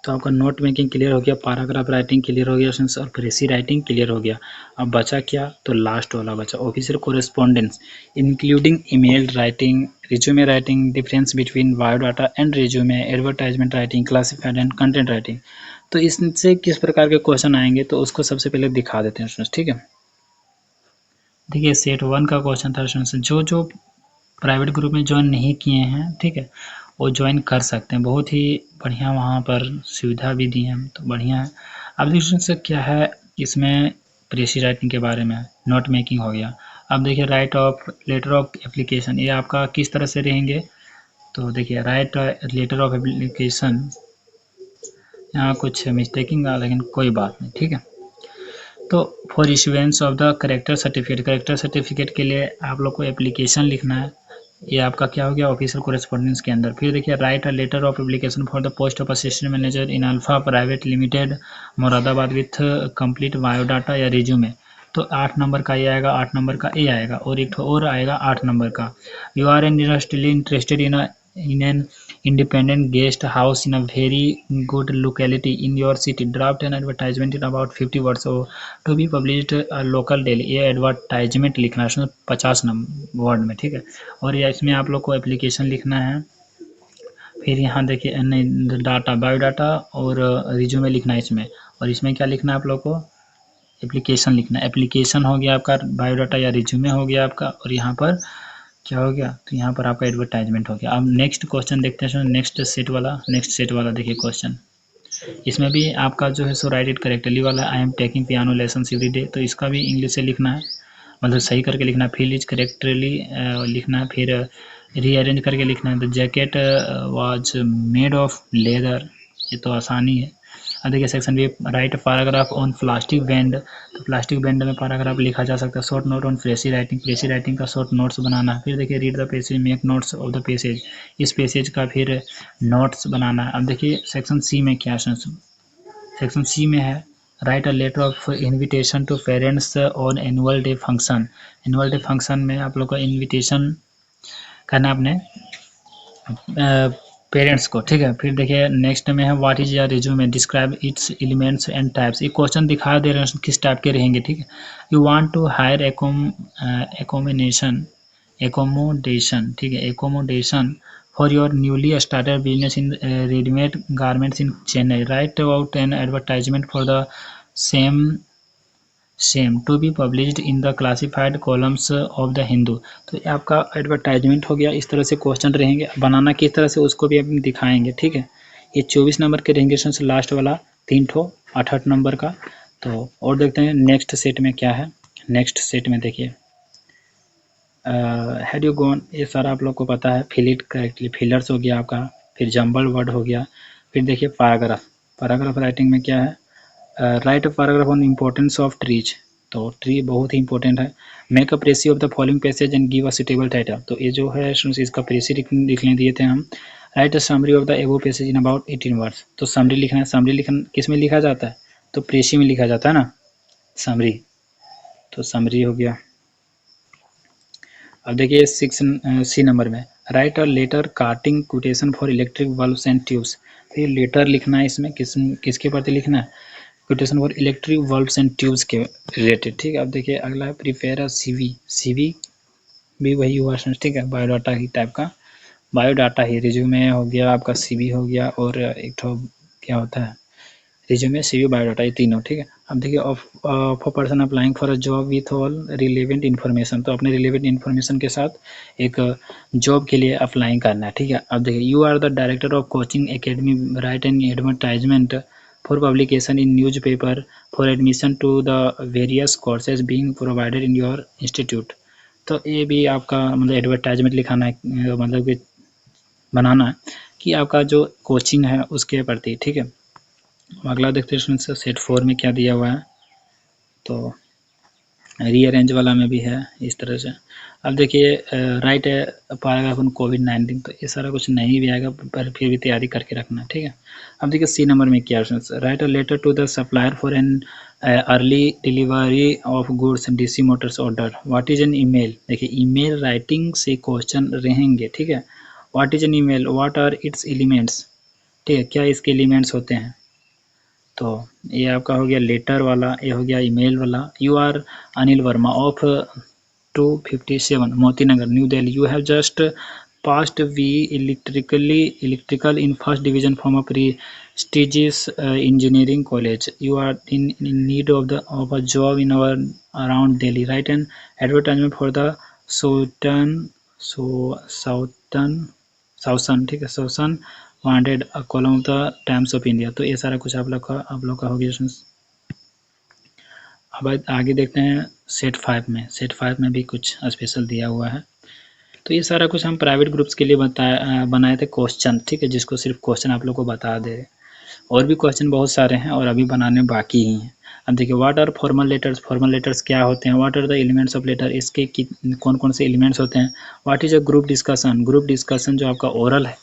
तो आपका नोट मेकिंग क्लियर हो गया, पैराग्राफ राइटिंग क्लियर हो गया और प्रेसी राइटिंग क्लियर हो गया। अब बचा क्या, तो लास्ट वाला बचा official correspondence including email writing, resume writing, difference between biodata and resume, advertisement writing, classified and content writing. तो इससे किस प्रकार के क्वेश्चन आएंगे तो उसको सबसे पहले दिखा देते हैं, ठीक है। देखिए सेट 1 का क्वेश्चन था, जो प्राइवेट ग्रुप में ज्वाइन नहीं किए हैं, ठीक है, वो ज्वाइन कर सकते हैं, बहुत ही बढ़िया वहाँ पर सुविधा भी दी है, तो बढ़िया है। अब देखिए क्या है इसमें, प्रेसी राइटिंग के बारे में, नोट मेकिंग हो गया। अब देखिए write of letter of application, ये आपका किस तरह से रहेंगे, तो देखिए राइट लेटर ऑफ एप्लीकेशन, यहाँ कुछ मिस्टेकिंग है लेकिन कोई बात नहीं, ठीक है। तो for issuance of the character certificate के लिए आप लोग को एप्लीकेशन लिखना है, ये आपका क्या हो गया ऑफिशियल कोरेस्पॉन्डेंस के अंदर। फिर देखिए write a letter of application for the post of assistant manager in Alpha private limited Moradabad with complete biodata या रिज्यूमे, तो 8 नंबर का ये आएगा, 8 नंबर का ए आएगा, और एक और आएगा 8 नंबर का। You are interested in in an independent guest house in a very good locality in your city. Draft an advertisement in about 50 words or to be published local daily. ये advertisement लिखना है उसमें 50 word में, ठीक है। और ये इसमें आप लोग को एप्लीकेशन लिखना है। फिर यहाँ देखिए नहीं डाटा बायोडाटा और रिज्यूमे लिखना है इसमें। और इसमें क्या लिखना है आप लोग को, एप्लीकेशन लिखना है। एप्लीकेशन हो गया आपका, बायोडाटा या रिज्यूमे हो गया आपका, और यहाँ पर क्या हो गया, तो यहाँ पर आपका एडवर्टाइजमेंट हो गया। अब नेक्स्ट क्वेश्चन देखते हैं, नेक्स्ट सेट वाला देखिए क्वेश्चन। इसमें भी आपका जो है सो राइट इट करेक्टली वाला, I am taking piano lessons every day, तो इसका भी इंग्लिश से लिखना है, मतलब सही करके लिखना है। फील इज करेक्टली लिखना है, फिर रीअरेंज करके लिखना है। The jacket was made of leather, ये तो आसानी है। अब देखिए section B, write paragraph on plastic band, तो प्लास्टिक बैंड में पैराग्राफ लिखा जा सकता है। Short note on precis writing का शॉर्ट नोट्स बनाना है। फिर देखिए read the passage, make notes of the passage, इस पैसेज का फिर नोट्स बनाना है। अब देखिए सेक्शन सी में क्या, सेक्शन सी में है write a letter of invitation to parents on annual day function. Annual day function में आप लोग का इन्विटेशन करना अपने पेरेंट्स को, ठीक है। फिर देखिए नेक्स्ट में है what is your resume, describe it's elements and types. ये क्वेश्चन दिखा दे रहे हैं किस टाइप के रहेंगे, ठीक है। You want to hire accommodation, ठीक है, accommodation for your newly started business in readymade garments in Chennai. Write about an advertisement for the same to be published in the classified columns of the Hindu. तो ये आपका advertisement हो गया। इस तरह से क्वेश्चन रहेंगे, बनाना किस तरह से उसको भी हम दिखाएंगे, ठीक है। ये 24 नंबर के रहेंगे, सबसे लास्ट वाला 3 ठो 8 नंबर का। तो और देखते हैं नेक्स्ट सेट में क्या है। नेक्स्ट सेट में देखिए हैड यू गॉन, ये सारा आप लोग को पता है। फिल इट करेक्टली, फिलर्स हो गया आपका, फिर जम्बल वर्ड हो गया। फिर देखिए पैराग्राफ राइटिंग में क्या है, write a paragraph on importance of trees, तो ट्री बहुत ही इंपॉर्टेंट है। Make a precis of the following passage and give a suitable title, तो ये जो है इसका प्रेसी लिखने दिए थे हम। Right a summary of the एबो पैसेज इन अबाउट 18 वर्ड्स, तो समरी लिखना है। समरी लिखना किस में लिखा जाता है, तो प्रेसी में लिखा जाता है ना समरी, तो समरी हो गया। अब देखिए 6 सी नंबर में write a letter quoting quotation for electric bulbs and tubes, तो ये लेटर लिखना है इसमें किसके प्रति लिखना है, quotation for electric bulbs and tubes के रिलेटेड, ठीक है। अब देखिए अगला है प्रिपेयर अ सीवी भी वही हुआ, ठीक है, बायोडाटा ही टाइप का, बायोडाटा ही, रिज्यूमे हो गया आपका, सीवी हो गया, और एक तो क्या होता है रिज्यूमे, सीवी, बायोडाटा, ये तीनों, ठीक है। अब देखिए of a person applying for a job with all relevant information, तो अपने रिलेवेंट इन्फॉर्मेशन के साथ एक जॉब के लिए अप्लाई करना है, ठीक है। अब देखिए you are the director of coaching academy, write an advertisement for publication in newspaper for admission to the various courses being provided in your institute, तो ये भी आपका मतलब एडवर्टाइजमेंट लिखाना है, मतलब कि बनाना है कि आपका जो कोचिंग है उसके प्रति, ठीक है। अगला देखते हैं सेट 4 में क्या दिया हुआ है, तो रीअरेंज वाला में भी है इस तरह से। अब देखिए राइट है पैराग्राफ ऑन कोविड-19, तो ये सारा कुछ नहीं भी आएगा पर फिर भी तैयारी करके रखना, ठीक है। अब देखिए सी नंबर में क्या है, write a letter to the supplier for an early delivery of goods DC motors order, what is an email, देखिए ईमेल राइटिंग से क्वेश्चन रहेंगे, ठीक है। What is an email, what are its elements, ठीक है, क्या इसके एलिमेंट्स होते हैं, तो ये आपका हो गया लेटर वाला, ये हो गया ईमेल वाला। You are Anil Verma of 257 Moti Nagar New Delhi, you have just passed B electrical in first division from a prestigious engineering college, you are in need of a job in our around Delhi, write an advertisement for the Southern, ठीक है, Southern wanted a column of the times of India, तो ये सारा कुछ आप लोग का हो गया। अब आगे देखते हैं सेट 5 में, सेट 5 में भी कुछ स्पेशल दिया हुआ है, तो ये सारा कुछ हम प्राइवेट ग्रुप्स के लिए बनाए थे क्वेश्चन, ठीक है, जिसको सिर्फ क्वेश्चन आप लोग को बता दे। और भी क्वेश्चन बहुत सारे हैं और अभी बनाने बाकी ही हैं। अब देखिए व्हाट आर फॉर्मल लेटर्स क्या होते हैं, what are the elements of letter, इसके कौन कौन से एलिमेंट्स होते हैं, what is a group discussion जो आपका ओरल है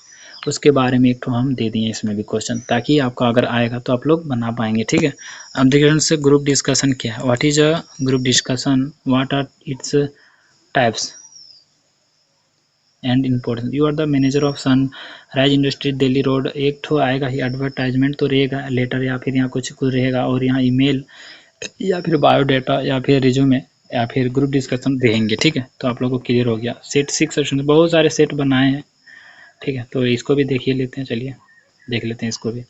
उसके बारे में एक तो हम दे दिए इसमें भी क्वेश्चन, ताकि आपका अगर आएगा तो आप लोग बना पाएंगे, ठीक है। अब देखिए से ग्रुप डिस्कशन क्या है, what is a group discussion, what are its types, and importance. You are the manager of Sunrise Industry Delhi road. एक ठो आएगा ही एडवर्टाइजमेंट तो रहेगा, लेटर या फिर यहाँ कुछ कुछ रहेगा, और यहाँ ईमेल या फिर बायोडाटा या फिर रिज्यूमे या फिर ग्रुप डिस्कशन देंगे। ठीक है, तो आप लोगों को क्लियर हो गया। सेट 6 सेशन बहुत सारे सेट बनाए हैं। ठीक है, तो इसको भी देखिए लेते हैं, चलिए देख लेते हैं इसको भी।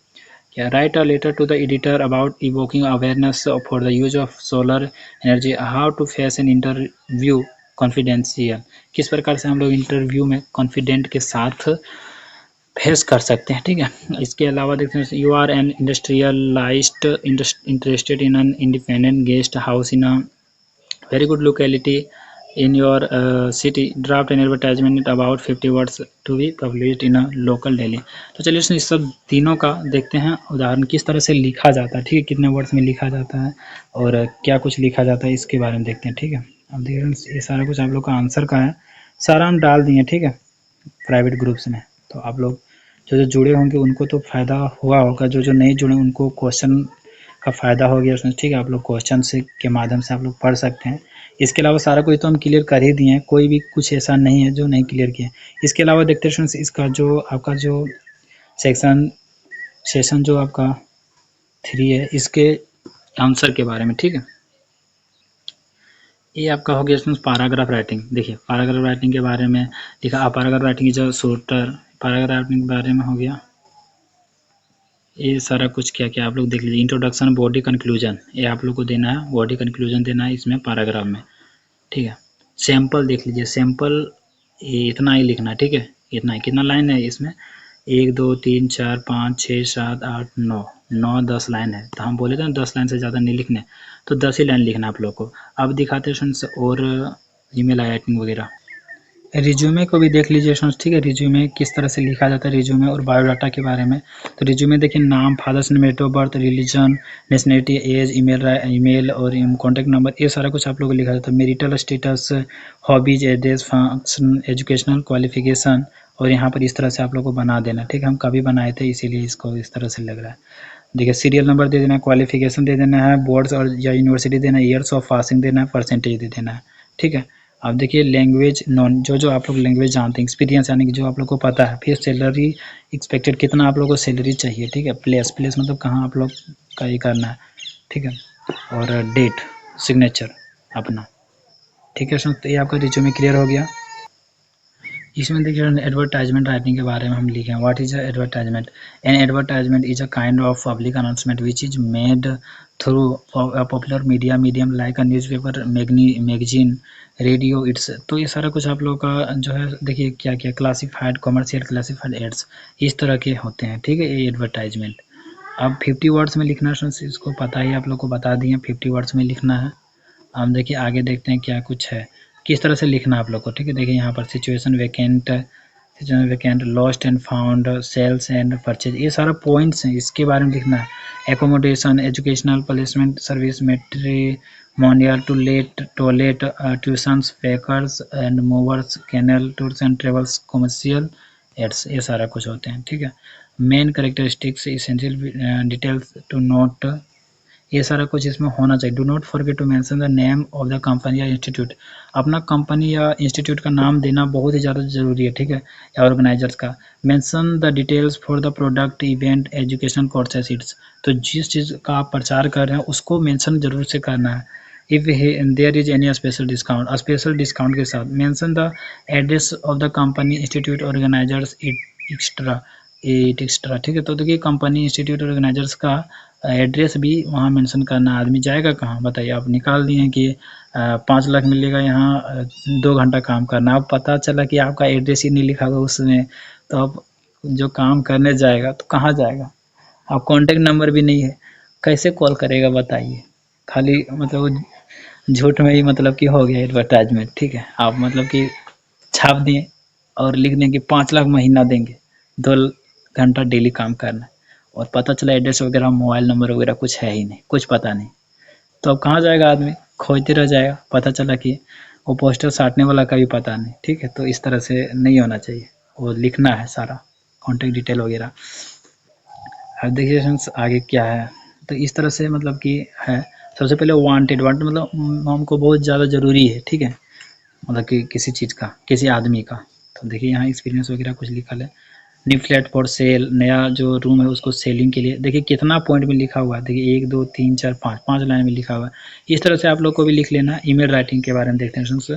क्या, write a letter to the editor about evoking awareness for the use of solar energy, how to face an interview confidential. किस प्रकार से हम लोग इंटरव्यू में कॉन्फिडेंट के साथ फेस कर सकते हैं। ठीक है, इसके अलावा देखते हैं, you are an industrialized interested in an independent guest house in a very good locality in your city, draft an advertisement about 50 words to be published in a local daily। तो चलिए इस सब तीनों का देखते हैं उदाहरण किस तरह से लिखा जाता है। ठीक है, कितने वर्ड्स में लिखा जाता है और क्या कुछ लिखा जाता है इसके बारे में देखते हैं। ठीक है, अब देखिए ये सारा कुछ आप लोग का आंसर का है, सारा हम डाल दिए। ठीक है, प्राइवेट ग्रुप्स में, तो आप लोग जो जुड़े होंगे उनको तो फ़ायदा हुआ होगा, जो नहीं जुड़े उनको क्वेश्चन का फ़ायदा हो गया उसमें। ठीक है, आप लोग क्वेश्चन से के माध्यम से आप लोग पढ़ सकते हैं। इसके अलावा सारा कुछ तो हम क्लियर कर ही दिए हैं, कोई भी कुछ ऐसा नहीं है जो नहीं क्लियर किया। इसके अलावा देखते हैं इसका जो आपका जो सेशन जो आपका 3 है, इसके आंसर के बारे में। ठीक है, ये आपका हो गया इसमें पैराग्राफ राइटिंग। देखिए पैराग्राफ राइटिंग के बारे में लिखा, पैराग्राफ राइटिंग जो शॉर्टर पैराग्राफ राइटिंग के बारे में हो गया। ये सारा कुछ क्या क्या आप लोग देख लीजिए। इंट्रोडक्शन, बॉडी, कंक्लूजन, ये आप लोग को देना है, बॉडी कंक्लूजन देना है इसमें पैराग्राफ में। ठीक है, सैंपल देख लीजिए, सैंपल इतना ही लिखना है। ठीक है, इतना ही, कितना लाइन है इसमें, 1 2 3 4 5 6 7 8 9 10 लाइन है। तो हम बोले थे ना 10 लाइन से ज़्यादा नहीं लिखने, तो 10 ही लाइन लिखना आप लोग को। अब दिखाते हैं फ्रेंड्स और ईमेल राइटिंग वगैरह। रिज्यूमे को भी देख लीजिए फ्रेंड्स। ठीक है, रिज्यूमे किस तरह से लिखा जाता है, रिज्यूमे और बायोडाटा के बारे में। तो रिज्यूमे देखिए, नाम, father's name, date of birth, religion, nationality, age, email और कॉन्टैक्ट नंबर, ये सारा कुछ आप लोगों को लिखा जाता है। Marital status, hobbies, address, function, educational qualification, और यहाँ पर इस तरह से आप लोग को बना देना। ठीक है, हम कभी बनाए थे इसीलिए इसको इस तरह से लग रहा है। देखिए सीरियल नंबर दे देना है, क्वालिफिकेशन दे देना है, बोर्ड्स और या यूनिवर्सिटी देना है, ईयर्स ऑफ पासिंग देना है, परसेंटेज दे देना है। ठीक है, अब देखिए लैंग्वेज नॉन, जो आप लोग लैंग्वेज जानते हैं, एक्सपीरियंस यानी कि जो आप लोग को पता है। फिर सैलरी एक्सपेक्टेड, कितना आप लोग को सैलरी चाहिए। ठीक है, प्लेस मतलब कहाँ आप लोग का ये करना है। ठीक है, और डेट, सिग्नेचर अपना। ठीक है सर, तो ये आपका रिज्यूमे क्लियर हो गया। इसमें देखिए एडवर्टाइजमेंट राइटिंग के बारे में हम लिखे हैं। What is advertisement? An advertisement is a kind of public announcement which is made through a popular medium like a newspaper, magazine, radio. It's, तो ये सारा कुछ आप लोग का जो है देखिए क्या क्या क्लासिफाइड, कमर्शियल, क्लासिफाइड एड्स, इस तरह के होते हैं। ठीक है, ये एडवर्टाइजमेंट। अब 50 वर्ड्स में लिखना है, इसको पता ही आप लोग को बता दिए 50 वर्ड्स में लिखना है। हम देखिए आगे देखते हैं क्या कुछ है, किस तरह से लिखना आप लोग को। ठीक है, देखिए यहाँ पर situation vacant, lost and found, sales and purchase, ये सारा पॉइंट्स हैं, इसके बारे में लिखना है। Accommodation, educational, placement, service, matrimonial, toilet, tuitions, packers and movers, canal, tours and travels, commercial ads, ये सारा कुछ होते हैं। ठीक है, main characteristics, essential details to note, ये सारा कुछ इसमें होना चाहिए। Do not forget to mention the name of the company या इंस्टीट्यूट, अपना कंपनी या इंस्टीट्यूट का नाम देना बहुत ही ज़्यादा ज़रूरी है। ठीक है, या ऑर्गेनाइजर्स का। Mention the details for the product, event, education courses it's, तो जिस चीज़ का आप प्रचार कर रहे हैं उसको मेंशन जरूर से करना है। If there is any special discount के साथ। Mention the address of the company, institute, organizers extra. ठीक है, तो देखिए कंपनी, इंस्टीट्यूट, ऑर्गेनाइजर्स का एड्रेस भी वहाँ मेंशन करना। आदमी जाएगा कहाँ बताइए, आप निकाल दिए कि 5 लाख मिलेगा यहाँ, 2 घंटा काम करना, अब पता चला कि आपका एड्रेस ही नहीं लिखा हुआ उसमें, तो अब जो काम करने जाएगा तो कहाँ जाएगा, आप कॉन्टेक्ट नंबर भी नहीं है, कैसे कॉल करेगा बताइए। खाली मतलब झूठ में ही मतलब कि हो गया एडवर्टाइजमेंट। ठीक है, आप मतलब कि छाप दिए और लिख दें कि 5 लाख महीना देंगे, 2 घंटा डेली काम करना, और पता चला एड्रेस वगैरह, मोबाइल नंबर वगैरह कुछ है ही नहीं, कुछ पता नहीं, तो अब कहाँ जाएगा आदमी, खोजते रह जाएगा। पता चला कि वो पोस्टर साटने वाला का भी पता नहीं। ठीक है, तो इस तरह से नहीं होना चाहिए, वो लिखना है सारा कॉन्टेक्ट डिटेल वगैरह। अब देखिए फ्रेंड्स आगे क्या है, तो इस तरह से मतलब कि है। सबसे पहले वांटेड मतलब हमको बहुत ज़्यादा ज़रूरी है। ठीक है, मतलब कि किसी चीज़ का, किसी आदमी का, तो देखिए यहाँ एक्सपीरियंस वगैरह कुछ लिखा है, न्यू फ्लैट फॉर सेल, नया जो रूम है उसको सेलिंग के लिए। देखिए कितना पॉइंट में लिखा हुआ है, देखिए 1 2 3 4 5 लाइन में लिखा हुआ है। इस तरह से आप लोग को भी लिख लेना। ईमेल राइटिंग के बारे में देखते हैं फ्रेंड्स।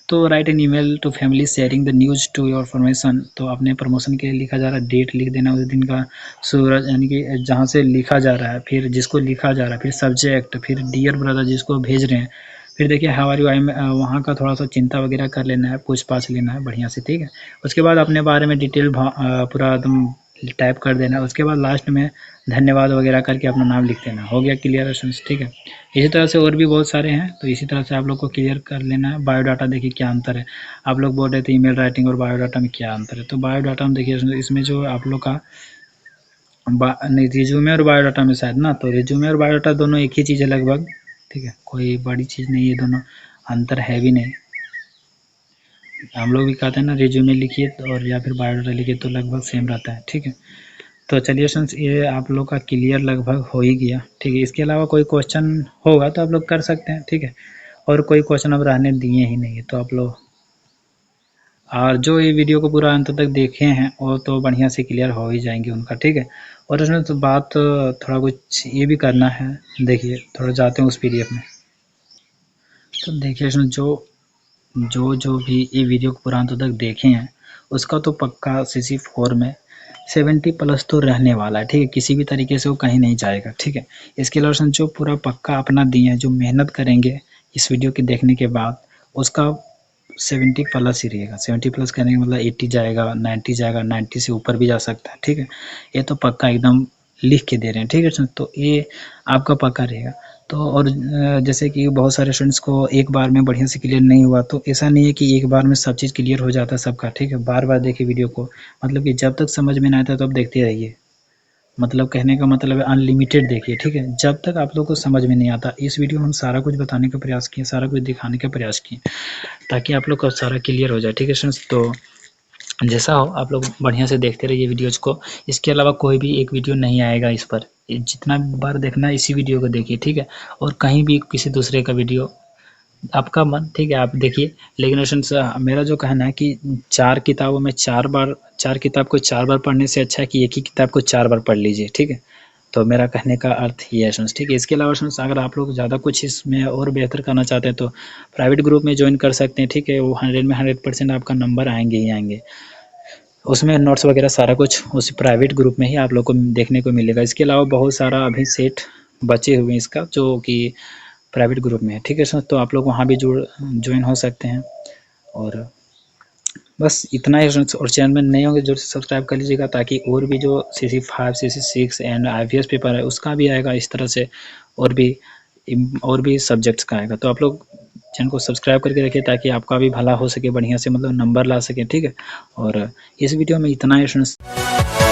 तो write an email to family sharing the news to your promotion. तो अपने प्रमोशन के लिए लिखा जा रहा है, डेट लिख देना उस दिन का, सूरज यानी कि जहाँ से लिखा जा रहा है, फिर जिसको लिखा जा रहा है, फिर सब्जेक्ट, फिर डियर ब्रदर जिसको भेज रहे हैं, फिर देखिए हाउ आर यू, आई वहाँ का थोड़ा सा चिंता वगैरह कर लेना है, पूछ-पाछ लेना है बढ़िया से, ठीक है। उसके बाद अपने बारे में डिटेल पूरा एकदम टाइप कर देना है। उसके बाद लास्ट में धन्यवाद वगैरह करके अपना नाम लिख देना। हो गया क्लियर फ्रेंड्स, ठीक है। इसी तरह से और भी बहुत सारे हैं, तो इसी तरह से आप लोग को क्लियर कर लेना है। बायोडाटा देखिए क्या अंतर है, आप लोग बोल रहे थे ईमेल राइटिंग और बायोडाटा में क्या अंतर है। तो बायोडाटा में देखिए इसमें जो आप लोग का नहीं, रिज्यूमे और बायोडाटा में शायद ना, तो रिज्यूमे और बायोडाटा दोनों एक ही चीज़ है लगभग, ठीक है, कोई बड़ी चीज़ नहीं है, दोनों अंतर है भी नहीं। हम लोग भी कहते हैं ना रिज्यूमे लिखिए और या फिर बायोडाटा लिखिए तो लगभग सेम रहता है, ठीक है। तो चलिए फ्रेंड्स, ये आप लोग का क्लियर लगभग हो ही गया, ठीक है। इसके अलावा कोई क्वेश्चन होगा तो आप लोग कर सकते हैं, ठीक है। और कोई क्वेश्चन अब रहने दिए ही नहीं है, तो आप लोग और जो ये वीडियो को पूरा अंत तक देखे हैं वो तो बढ़िया से क्लियर हो ही जाएंगे उनका, ठीक है। और इसमें तो बात थोड़ा कुछ ये भी करना है, देखिए थोड़ा जाते हैं उस पीडीएफ में। तो देखिए इसमें जो भी ये वीडियो को पूरा अंत तक देखे हैं उसका तो पक्का CC4 में 70+ तो रहने वाला है, ठीक है। किसी भी तरीके से वो कहीं नहीं जाएगा, ठीक है। इसके अलावा जो पूरा पक्का अपना दिए हैं, जो मेहनत करेंगे इस वीडियो के देखने के बाद, उसका 70+ ही रहेगा। 70+ करने का मतलब 80 जाएगा, 90 जाएगा, 90 से ऊपर भी जा सकता है, ठीक है। ये तो पक्का एकदम लिख के दे रहे हैं, ठीक है। तो ये आपका पक्का रहेगा। तो और जैसे कि बहुत सारे स्टूडेंट्स को एक बार में बढ़िया से क्लियर नहीं हुआ, तो ऐसा नहीं है कि एक बार में सब चीज़ क्लियर हो जाता है सबका, ठीक है। बार-बार देखिए वीडियो को, मतलब कि जब तक समझ में ना आता तब देखते रहिए। मतलब कहने का मतलब है अनलिमिटेड देखिए, ठीक है। जब तक आप लोग को समझ में नहीं आता, इस वीडियो में हम सारा कुछ बताने का प्रयास किए, सारा कुछ दिखाने का प्रयास किए, ताकि आप लोग का सारा क्लियर हो जाए, ठीक है स्टूडेंट्स। तो जैसा हो आप लोग बढ़िया से देखते रहिए वीडियोज़ को। इसके अलावा कोई भी एक वीडियो नहीं आएगा इस पर, जितना बार देखना है इसी वीडियो को देखिए, ठीक है। और कहीं भी किसी दूसरे का वीडियो आपका मन, ठीक है, आप देखिए। लेकिन स्टूडेंट्स मेरा जो कहना है कि 4 किताबों में 4 किताब को 4 बार पढ़ने से अच्छा है कि एक ही किताब को 4 बार पढ़ लीजिए, ठीक है। तो मेरा कहने का अर्थ ये है स्टूडेंट्स, ठीक है। इसके अलावा स्टूडेंट्स अगर आप लोग ज़्यादा कुछ इसमें और बेहतर करना चाहते हैं तो प्राइवेट ग्रुप में ज्वाइन कर सकते हैं, ठीक है। वो 100 में 100% आपका नंबर आएंगे ही आएंगे। उसमें नोट्स वगैरह सारा कुछ उस प्राइवेट ग्रुप में ही आप लोग को देखने को मिलेगा। इसके अलावा बहुत सारा अभी सेट बचे हुए हैं इसका, जो कि प्राइवेट ग्रुप में है, ठीक है सर। तो आप लोग वहाँ भी ज्वाइन हो सकते हैं। और बस इतना ही। और चैनल में नए होंगे जरूर से सब्सक्राइब कर लीजिएगा, ताकि और भी जो CC5 CC6 and IPS paper है उसका भी आएगा इस तरह से, और भी सब्जेक्ट्स का आएगा। तो आप लोग चैनल को सब्सक्राइब करके रखिए, ताकि आपका भी भला हो सके, बढ़िया से मतलब नंबर ला सके, ठीक है। और इस वीडियो में इतना ही स्टूडेंट्स।